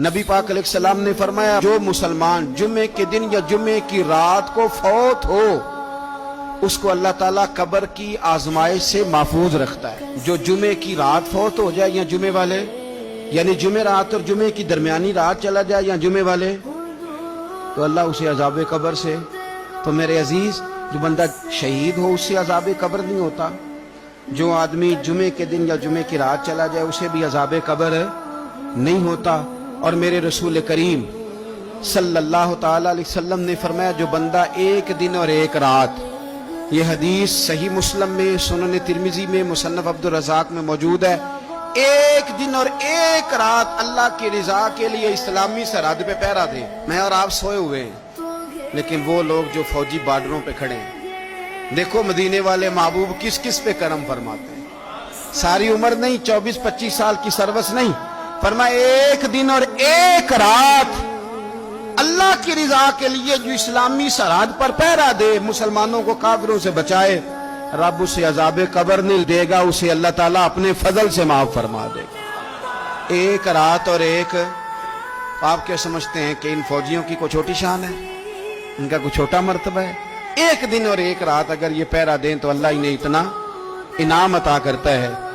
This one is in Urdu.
نبی پاک علیہ السلام نے فرمایا جو مسلمان جمعے کے دن یا جمعے کی رات کو فوت ہو اس کو اللہ تعالیٰ قبر کی آزمائش سے محفوظ رکھتا ہے۔ جو جمعے کی رات فوت ہو جائے یا جمعے والے یعنی جمعے رات اور جمعے کی درمیانی رات چلا جائے یا جمعے والے تو اللہ اسے عذاب قبر سے، تو میرے عزیز جو بندہ شہید ہو اس سے عذاب قبر نہیں ہوتا، جو آدمی جمعے کے دن یا جمعے کی رات چلا جائے اسے بھی عذاب قبر نہیں ہوتا۔ اور میرے رسول کریم صلی اللہ تعالی علیہ وسلم نے فرمایا جو بندہ ایک دن اور ایک رات، یہ حدیث صحیح مسلم میں، سنن ترمذی میں، مصنف عبدالرزاق میں موجود ہے، ایک دن اور ایک رات اللہ کی رضا کے لیے اسلامی سرحد پہ پہرا دے۔ میں اور آپ سوئے ہوئے ہیں لیکن وہ لوگ جو فوجی بارڈروں پہ کھڑے ہیں، دیکھو مدینے والے محبوب کس کس پہ کرم فرماتے ہیں۔ ساری عمر نہیں، 24-25 سال کی سروس نہیں، فرمایا ایک دن اور ایک رات اللہ کی رضا کے لیے جو اسلامی سرحد پر پہرا دے، مسلمانوں کو کافروں سے بچائے، رب اسے عذاب قبر نہیں دے گا، اسے اللہ تعالیٰ اپنے فضل سے معاف فرما دے گا۔ ایک رات اور ایک، آپ کیا سمجھتے ہیں کہ ان فوجیوں کی کوئی چھوٹی شان ہے؟ ان کا کوئی چھوٹا مرتبہ ہے؟ ایک دن اور ایک رات اگر یہ پہرا دیں تو اللہ انہیں اتنا انعام عطا کرتا ہے۔